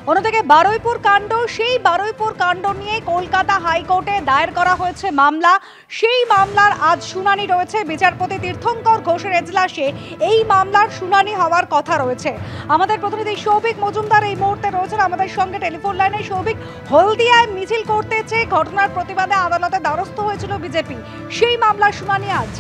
অন্যদিকে বারুইপুর কাণ্ড, সেই বারুইপুর কাণ্ড নিয়ে কলকাতা হাইকোর্টে দায়ের করা হয়েছে মামলা। সেই মামলার আজ শুনানি রয়েছে বিচারপতি তীর্থঙ্কর ঘোষের এজলাসে। এই মামলার শুনানি হওয়ার কথা রয়েছে। আমাদের প্রতিনিধি সৌভিক মজুমদার এই মুহূর্তে রয়েছেন আমাদের সঙ্গে টেলিফোন লাইনে। সৌভিক, হলদিয়ায় মিছিল করতে চেয়ে ঘটনার প্রতিবাদে আদালতে দ্বারস্থ হয়েছিল বিজেপি, সেই মামলার শুনানি আজ।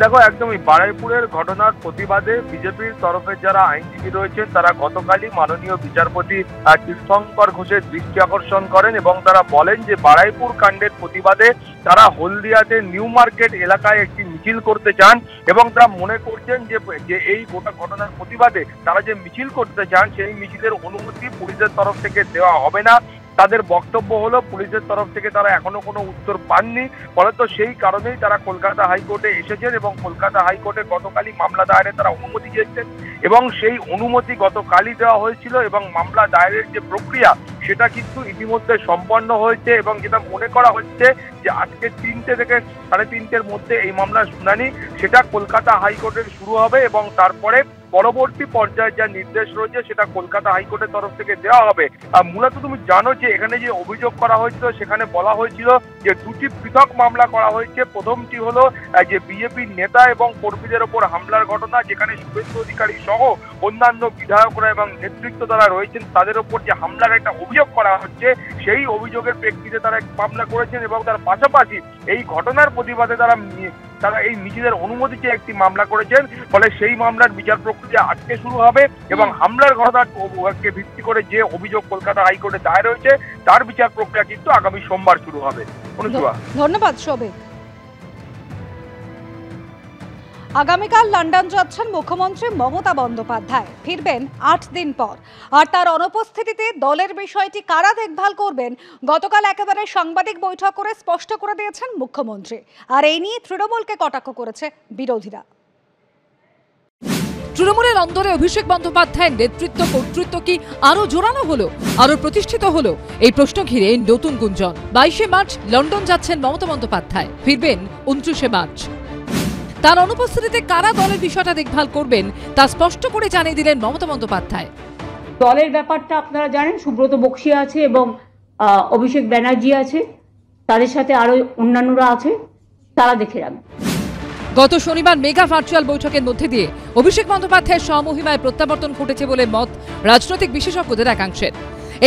দেখো, একদমই বারুইপুরের ঘটনার প্রতিবাদে বিজেপির তরফে যারা আইনজীবী রয়েছেন তারা গতকালই মাননীয় বিচারপতি তীর্থঙ্কর ঘোষের দৃষ্টি আকর্ষণ করেন এবং তারা বলেন যে বারুইপুর কাণ্ডের প্রতিবাদে তারা হলদিয়াতে নিউ মার্কেট এলাকায় একটি মিছিল করতে চান এবং তারা মনে করছেন যে এই গোটা ঘটনার প্রতিবাদে তারা যে মিছিল করতে চান সেই মিছিলের অনুমতি পুলিশের তরফ থেকে দেওয়া হবে না। তাদের বক্তব্য হলো পুলিশের তরফ থেকে তারা এখনো কোনো উত্তর পাননি, ফলত সেই কারণেই তারা কলকাতা হাইকোর্টে এসেছেন এবং কলকাতা হাইকোর্টে গতকালই মামলা দায়েরে তারা অনুমতি চেয়েছেন এবং সেই অনুমতি গতকালই দেওয়া হয়েছিল এবং মামলা দায়েরের যে প্রক্রিয়া সেটা কিন্তু ইতিমধ্যে সম্পন্ন হয়েছে এবং যেটা মনে করা হচ্ছে যে আজকে 3টে থেকে 3:30-র মধ্যে এই মামলার শুনানি সেটা কলকাতা হাইকোর্টের শুরু হবে এবং তারপরে পরবর্তী পর্যায়ে যা নির্দেশ রয়েছে সেটা কলকাতা হাইকোর্টের তরফ থেকে দেওয়া হবে। মূলত তুমি জানো যে এখানে যে অভিযোগ করা হয়েছিল সেখানে বলা হয়েছিল যে 2টি পৃথক মামলা করা হয়েছে। প্রথমটি হলো যে বিজেপির নেতা এবং কর্মীদের ওপর হামলার ঘটনা, যেখানে শুভেন্দু অধিকারী সহ অন্যান্য বিধায়করা এবং নেতৃত্ব যারা রয়েছেন তাদের ওপর যে হামলার একটা অভিযোগ করা হচ্ছে, সেই অভিযোগের প্রেক্ষিতে তারা মামলা করেছেন এবং তার পাশাপাশি এই ঘটনার প্রতিবাদে তারা এই মিছিলের অনুমতি চেয়ে একটি মামলা করেছেন। ফলে সেই মামলার বিচার প্রক্রিয়া আজকে শুরু হবে এবং হামলার ঘটনাকে ভিত্তি করে যে অভিযোগ কলকাতা হাইকোর্টে দায়ের হয়েছে তার বিচার প্রক্রিয়া কিন্তু আগামী সোমবার শুরু হবে। ধন্যবাদ সৌভিক। আগামীকাল লন্ডন যাচ্ছেন মুখ্যমন্ত্রী মমতা বন্দ্যোপাধ্যায়, ফিরবেন 8 দিন পর। আর তার অনুপস্থিতিতে দলের বিষয়টি কারা দেখভাল করবেন গতকাল একেবারে সাংবাদিক বৈঠক করে স্পষ্ট করে দিয়েছেন মুখ্যমন্ত্রী। আর এই নিয়ে তৃণমূলকে কটাক্ষ করেছে বিরোধীরা। তৃণমূলের অন্দরে অভিষেক বন্দ্যোপাধ্যায়ের নেতৃত্ব কর্তৃত্ব কি আরো জোরালো হলো, আরো প্রতিষ্ঠিত হলো? এই প্রশ্ন ঘিরে নতুন গুঞ্জন। 22শে মার্চ লন্ডন যাচ্ছেন মমতা বন্দ্যোপাধ্যায়, ফিরবেন 29শে মার্চ। তার অনুপস্থিতিতে কারা দলের বিষয়টা দেখভাল করবেন তা স্পষ্ট করে জানিয়ে দিলেন মমতা বন্দ্যোপাধ্যায়। দলের ব্যাপারটা আপনারা জানেন, সুব্রত বক্সী আছে এবং অভিষেক ব্যানার্জি আছে, তাদের সাথে আরো অন্যান্যরা আছে, তারা দেখে রাখবে। গত শনিবার মেগা ভার্চুয়াল বৈঠকের মধ্যে দিয়ে অভিষেক বন্দ্যোপাধ্যায়ের স্বমহিমায় প্রত্যাবর্তন ঘটেছে বলে মত রাজনৈতিক বিশেষজ্ঞদের একাংশের।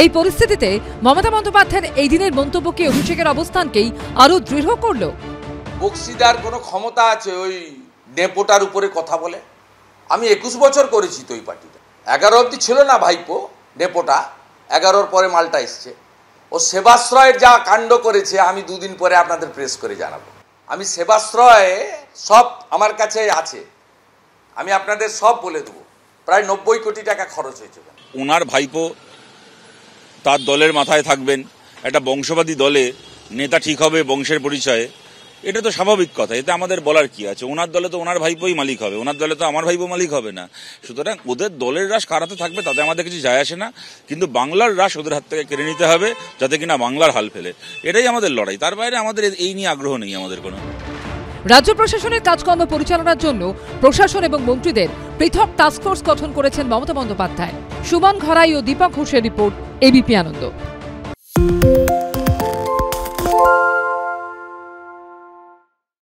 এই পরিস্থিতিতে মমতা বন্দ্যোপাধ্যায়ের এই দিনের মন্তব্য কি অভিষেকের অবস্থানকেই আরো দৃঢ় করলো? বক্সিদার কোনো ক্ষমতা আছে ওই নেপোটার উপরে কথা বলে? আমি 21 বছর করেছি তো ওই পার্টিটা। 11 অবধি ছিল না ভাইপো নেপোটা, 11-র পরে মালটা এসছে। ও সেবাশ্রয়ের যা কাণ্ড করেছে আমি 2 দিন পরে আপনাদের প্রেস করে জানাবো। আমি সেবাশ্রয়ে সব আমার কাছে আছে, আমি আপনাদের সব বলে দেবো। প্রায় 90 কোটি টাকা খরচ হয়েছে। ওনার ভাইপো তার দলের মাথায় থাকবেন, একটা বংশবাদী দলে নেতা ঠিক হবে বংশের পরিচয়ে, এটা তো স্বাভাবিক কথা। এতে আমাদের বলার কি আছে? ওনার দলে তো ওনার ভাইপোই মালিক হবে, ওনার দলে তো আমার ভাইপো মালিক হবে না। সুতরাং ওদের দলের রাশ কারাতে থাকবে তাতে আমাদের কিছু যায় আসে না, কিন্তু বাংলার রাশ ওদের হাত থেকে কেড়ে নিতে হবে যাতে কিনা বাংলার হাল ফেলে। এটাই আমাদের লড়াই, তার বাইরে আমাদের এই নিয়ে আগ্রহ নেই আমাদের কোনো। রাজ্য প্রশাসনের কাজকর্ম পরিচালনার জন্য প্রশাসন এবং মন্ত্রীদের পৃথক টাস্কফোর্স গঠন করেছেন মমতা বন্দ্যোপাধ্যায়। সুমন ঘরাই ও দীপক ঘোষের রিপোর্ট, এবিপি আনন্দ।